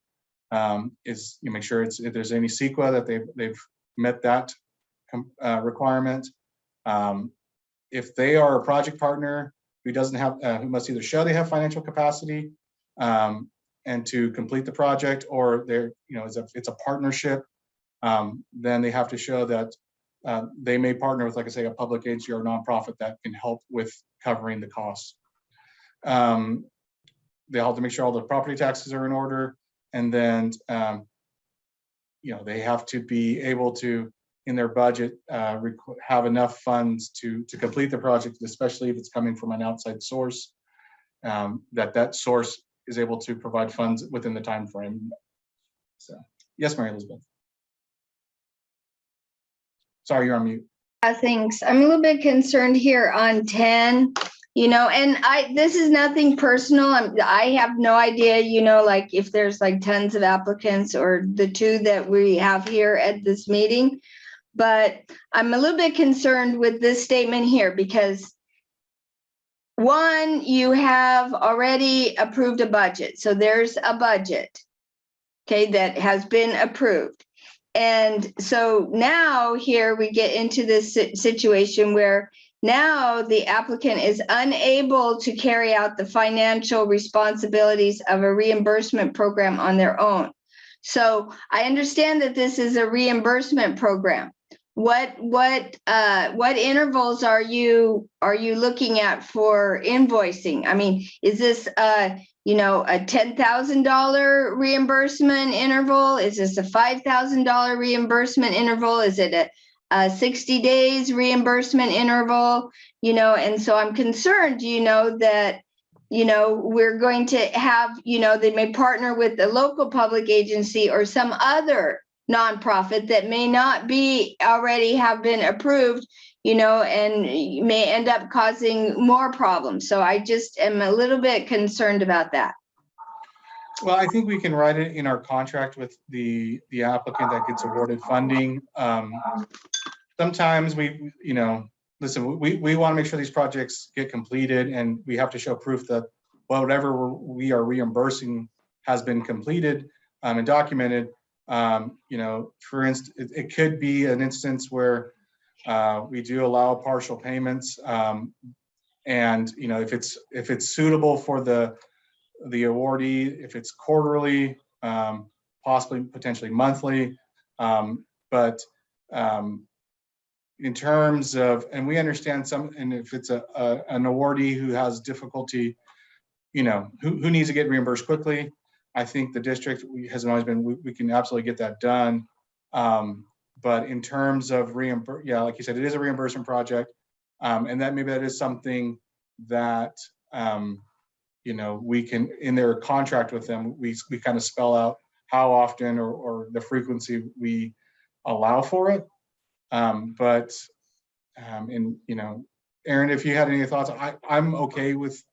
Make sure if there's any CEQA that they've met that requirement. If they are a project partner who doesn't have, who must either show they have financial capacity and to complete the project, or it's a partnership, then they have to show that they may partner with, like I say, a public agency or a nonprofit that can help with covering the costs. They'll have to make sure all the property taxes are in order, and then they have to be able to, in their budget, have enough funds to complete the project, especially if it's coming from an outside source, that source is able to provide funds within the time frame. So, yes, Mary Elizabeth. Sorry, you're on mute. Thanks. I'm a little bit concerned here on 10. And this is nothing personal. I have no idea, like if there's like tons of applicants or the two that we have here at this meeting. But I'm a little bit concerned with this statement here because one, you have already approved a budget. So there's a budget, okay, that has been approved. And so now here we get into this situation where now the applicant is unable to carry out the financial responsibilities of a reimbursement program on their own. So I understand that this is a reimbursement program. What intervals are you looking at for invoicing? I mean, is this a $10,000 reimbursement interval? Is this a $5,000 reimbursement interval? Is it a 60 days reimbursement interval? And so I'm concerned, that, we're going to have, they may partner with the local public agency or some other nonprofit that may not be already have been approved, and may end up causing more problems. So I just am a little bit concerned about that. Well, I think we can write it in our contract with the applicant that gets awarded funding. Sometimes we want to make sure these projects get completed, and we have to show proof that whatever we are reimbursing has been completed and documented. For instance, it could be an instance where we do allow partial payments, and if it's suitable for the awardee, if it's quarterly, possibly potentially monthly, but in terms of, and we understand and if it's an awardee who has difficulty, who needs to get reimbursed quickly, I think the district has always been, we can absolutely get that done. But in terms of like you said, it is a reimbursement project. And maybe that is something that, we can, in their contract with them, we kind of spell out how often or the frequency we allow for it. Aaron, if you had any thoughts, I'm okay with,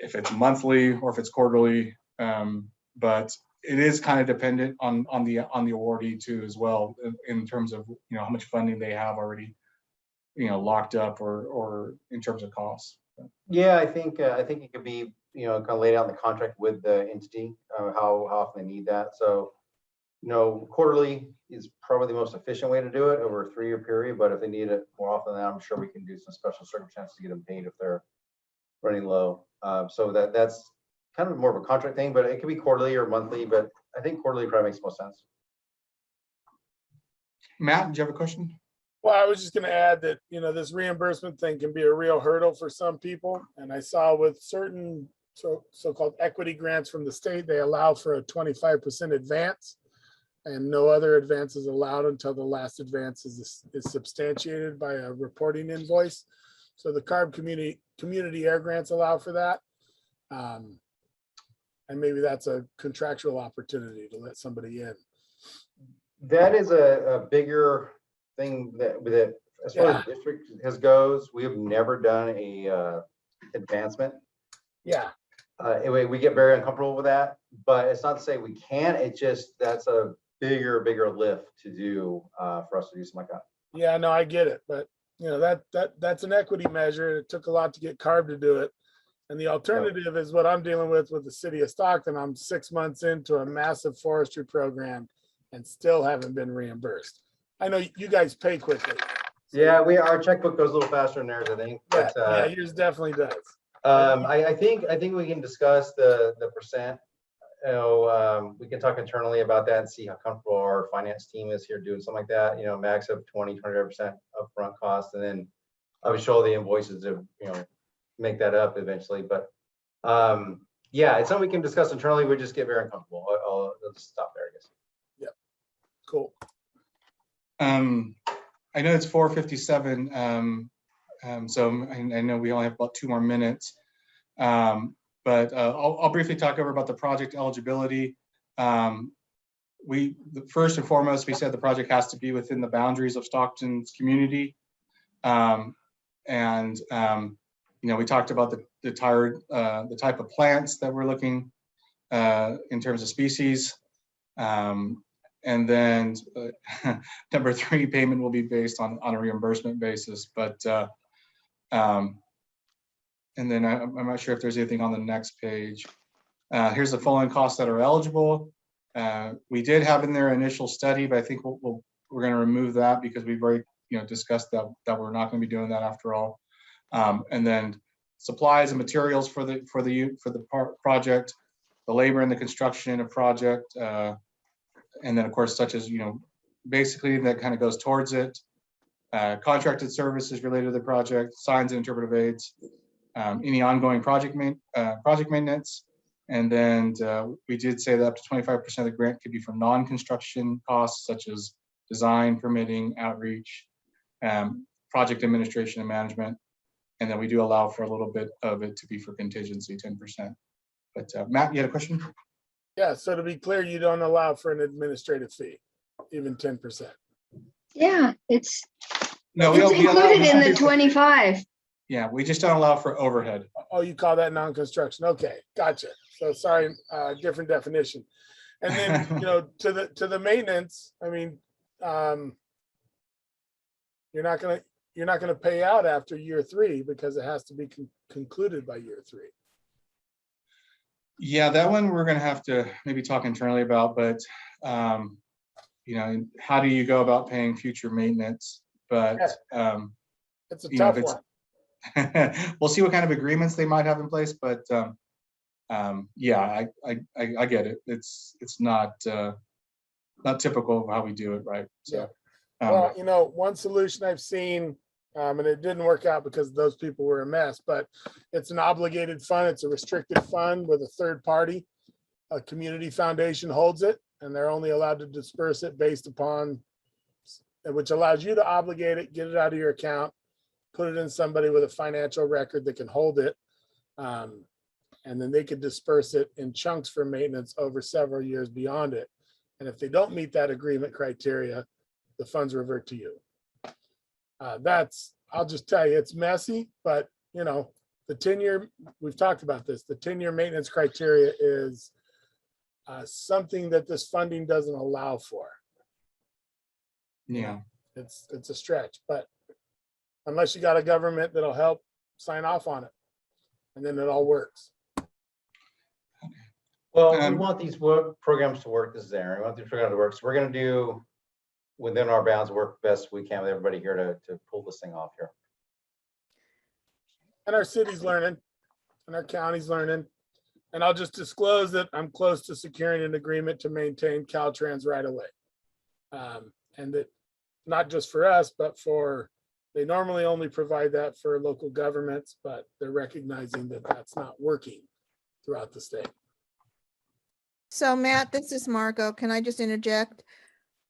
if it's monthly or if it's quarterly, but it is kind of dependent on the awardee too as well, in terms of how much funding they have already locked up or in terms of costs. Yeah, I think it could be kind of laid out in the contract with the entity how often they need that. So quarterly is probably the most efficient way to do it over a 3-year period. But if they need it more often, then I'm sure we can do some special circumstances to get them paid if they're running low. So that's kind of more of a contract thing, but it could be quarterly or monthly. But I think quarterly probably makes most sense. Matt, do you have a question? Well, I was just going to add that, this reimbursement thing can be a real hurdle for some people. And I saw with certain so-called equity grants from the state, they allow for a 25% advance, and no other advance is allowed until the last advance is substantiated by a reporting invoice. So the CARB community air grants allow for that. And maybe that's a contractual opportunity to let somebody in. That is a bigger thing that as far as the district goes, we have never done a advancement. Yeah. We get very uncomfortable with that, but it's not to say we can't. It's just that's a bigger lift to do for us to do something like that. Yeah, no, I get it, but that's an equity measure. It took a lot to get CARB to do it. And the alternative is what I'm dealing with the city of Stockton. I'm 6 months into a massive forestry program and still haven't been reimbursed. I know you guys pay quickly. Yeah, our checkbook goes a little faster than theirs, I think. But, yeah, yours definitely does. I think we can discuss the percent. We can talk internally about that and see how comfortable our finance team is here doing something like that. Max of 25% upfront cost, and then I would show the invoices to make that up eventually. But yeah, it's something we can discuss internally. We just get very uncomfortable. I'll just stop there, I guess. Yeah, cool. I know it's 4:57, so I know we only have about 2 more minutes. But I'll briefly talk over about the project eligibility. First and foremost, we said the project has to be within the boundaries of Stockton's community. And, we talked about the type of plants that we're looking in terms of species. And then number 3, payment will be based on a reimbursement basis. But and then I'm not sure if there's anything on the next page. Here's the following costs that are eligible. We did have in there initial study, but I think we're going to remove that because we've already discussed that we're not going to be doing that after all. And then supplies and materials for the project, the labor and the construction of project, and then of course such as basically that kind of goes towards it. Contracted services related to the project, signs and interpretive aids, any ongoing project maintenance. And then we did say that up to 25% of the grant could be from non-construction costs such as design, permitting, outreach, project administration and management. And then we do allow for a little bit of it to be for contingency, 10%. But Matt, you had a question? Yeah, so to be clear, you don't allow for an administrative fee, even 10%. Yeah, it's No, included in the 25. Yeah, we just don't allow for overhead. Oh, you call that non-construction? Okay, gotcha. So sorry, different definition. And then to the maintenance, I mean, you're not gonna pay out after year 3 because it has to be concluded by year 3. Yeah, that one we're gonna have to maybe talk internally about, but how do you go about paying future maintenance? But it's a tough one. We'll see what kind of agreements they might have in place, but yeah, I get it. It's not typical of how we do it, right? So, well, one solution I've seen, and it didn't work out because those people were a mess, but it's an obligated fund. It's a restricted fund with a third party. A community foundation holds it, and they're only allowed to disperse it based upon, which allows you to obligate it, get it out of your account, put it in somebody with a financial record that can hold it. And then they could disperse it in chunks for maintenance over several years beyond it. And if they don't meet that agreement criteria, the funds revert to you. I'll just tell you, it's messy, but the 10-year, we've talked about this, the 10-year maintenance criteria is something that this funding doesn't allow for. Yeah. It's a stretch, but unless you got a government that'll help sign off on it, and then it all works. Well, we want these programs to work. This is Aaron. We want these programs to work. So we're going to do within our bounds work best we can with everybody here to pull this thing off here. And our city's learning, and our county's learning. And I'll just disclose that I'm close to securing an agreement to maintain Caltrans right away. And that not just for us, but they normally only provide that for local governments, but they're recognizing that that's not working throughout the state. So Matt, this is Margot. Can I just interject?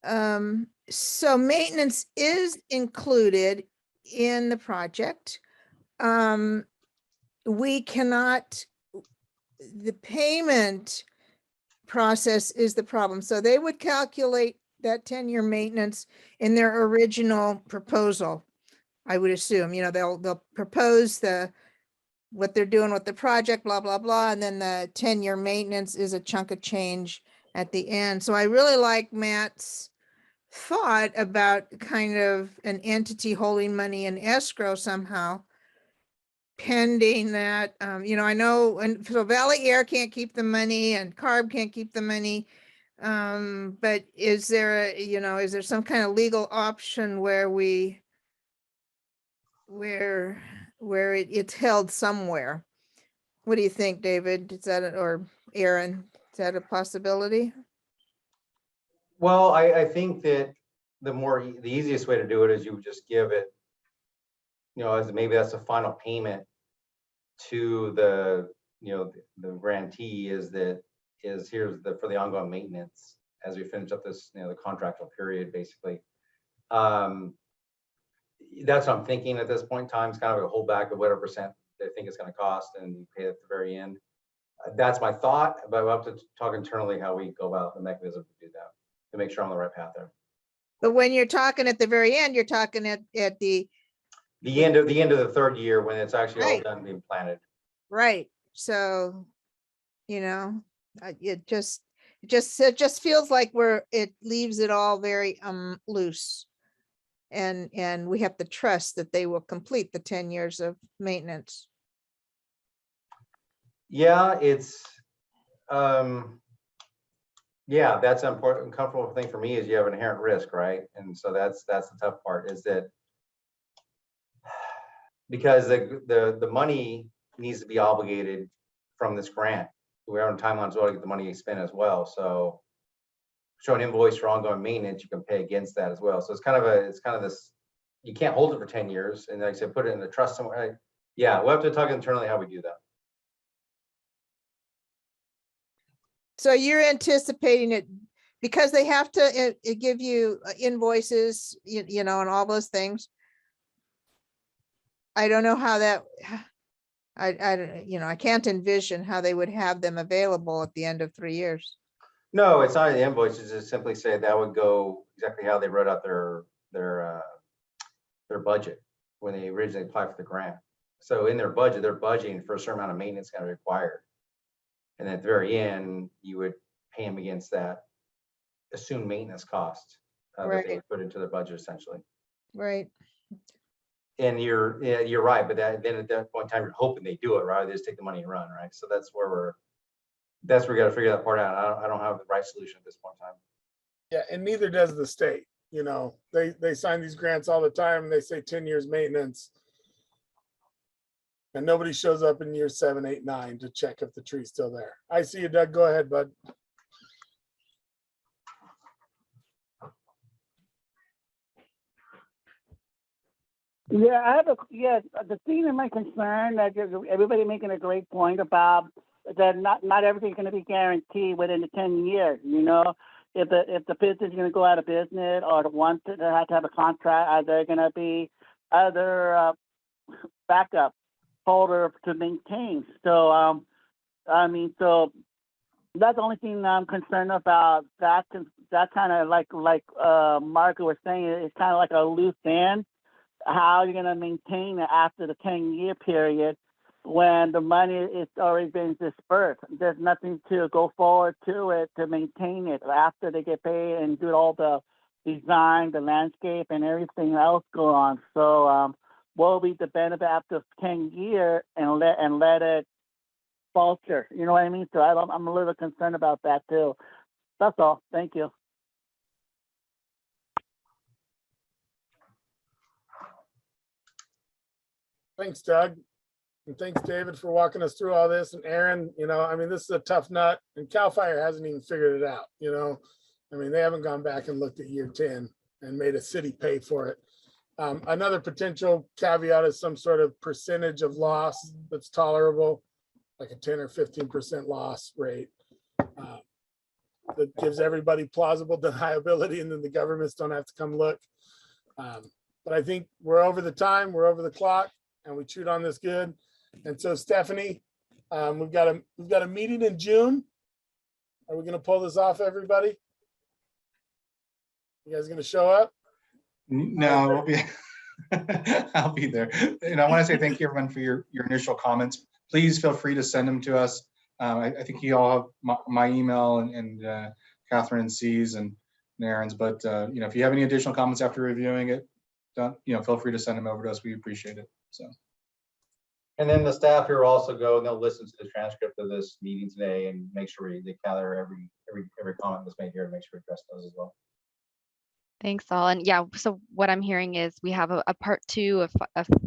So maintenance is included in the project. We cannot, the payment process is the problem. So they would calculate that 10-year maintenance in their original proposal. I would assume, they'll propose what they're doing with the project, blah, blah, blah. And then the 10-year maintenance is a chunk of change at the end. So I really like Matt's thought about kind of an entity holding money in escrow somehow, pending that, I know, and so Valley Air can't keep the money and CARB can't keep the money. But is there is there some kind of legal option where it's held somewhere? What do you think, David? Is that or Aaron? Is that a possibility? Well, I think that the easiest way to do it is you would just give it, as maybe that's the final payment to the grantee here's for the ongoing maintenance as we finish up this, the contractual period, basically. That's what I'm thinking at this point in time. It's kind of a holdback of whatever percent they think it's going to cost and you pay at the very end. That's my thought, but we'll have to talk internally how we go about the mechanism to do that, to make sure I'm on the right path there. But when you're talking at the very end, you're talking at the The end of the third year when it's actually all Right. done being planted. Right. So, you know, it just feels like it leaves it all very loose. And we have to trust that they will complete the 10 years of maintenance. Yeah, it's, yeah, that's an important, comfortable thing for me is you have an inherent risk, right? And so that's the tough part is that because the money needs to be obligated from this grant. We're on timeline as well to get the money spent as well. So show an invoice for ongoing maintenance, you can pay against that as well. So it's kind of this, you can't hold it for 10 years. And like I said, put it in the trust somewhere. Yeah, we'll have to talk internally how we do that. So you're anticipating it because they have to give you invoices, you know, and all those things. I don't know how that, I can't envision how they would have them available at the end of 3 years. No, it's not the invoices. Just simply say that would go exactly how they wrote out their budget when they originally applied for the grant. So in their budget, they're budgeting for a certain amount of maintenance kind of required. And at the very end, you would pay them against that assumed maintenance cost that they put into their budget essentially. Right. And you're right, but then at that point in time, you're hoping they do it, right? They just take the money and run, right? So that's where we got to figure that part out. I don't have the right solution at this point in time. Yeah, and neither does the state. You know, they sign these grants all the time and they say 10 years maintenance. And nobody shows up in year 7, 8, 9 to check if the tree's still there. I see you, Doug. Go ahead, bud. Yeah, the thing that my concern that everybody making a great point about that not everything's going to be guaranteed within the 10 years. You know, if the business is going to go out of business or the ones that have to have a contract, are there going to be other backup folder to maintain? So I mean, so that's the only thing I'm concerned about. That kind of like Margaret was saying, it's kind of like a loose end. How you're going to maintain it after the 10-year period when the money is already been dispersed. There's nothing to go forward to it to maintain it after they get paid and do all the design, the landscape, and everything else go on. So what will be the benefit after 10 years and let it falter? You know what I mean? So I'm a little concerned about that too. That's all. Thank you. Thanks, Doug. And thanks, David, for walking us through all this. And Aaron, you know, I mean, this is a tough nut and CAL FIRE hasn't even figured it out. You know, I mean, they haven't gone back and looked at year 10 and made a city pay for it. Another potential caveat is some sort of percentage of loss that's tolerable, like a 10 or 15% loss rate. That gives everybody plausible deniability and then the governments don't have to come look. But I think we're over the time, we're over the clock. And we chewed on this good. And so Stephanie, we've got a meeting in June. Are we gonna pull this off, everybody? You guys gonna show up? No, I'll be there. And I want to say thank you everyone for your initial comments. Please feel free to send them to us. I think you all have my email and Catherine C's and Aaron's, but you know, if you have any additional comments after reviewing it, feel free to send them over to us. We appreciate it. So, and then the staff here will also go and they'll listen to the transcript of this meeting today and make sure they gather every comment that's made here to make sure we address those as well. Thanks all. And yeah, so what I'm hearing is we have a part 2 of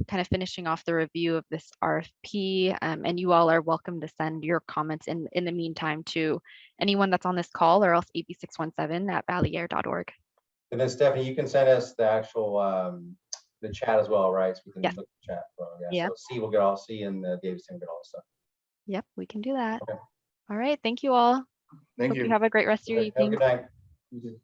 kind of finishing off the review of this RFP, and you all are welcome to send your comments in the meantime to anyone that's on this call or else ab617@valleyair.org. And then Stephanie, you can send us the actual the chat as well, right? So we can look at the chat. Well, yeah. Yep. So we'll get all and David's gonna get all the stuff. Yep, we can do that. Okay. All right, thank you all. Thank Hope you. you have a great rest of your Have a evening. good night. You too.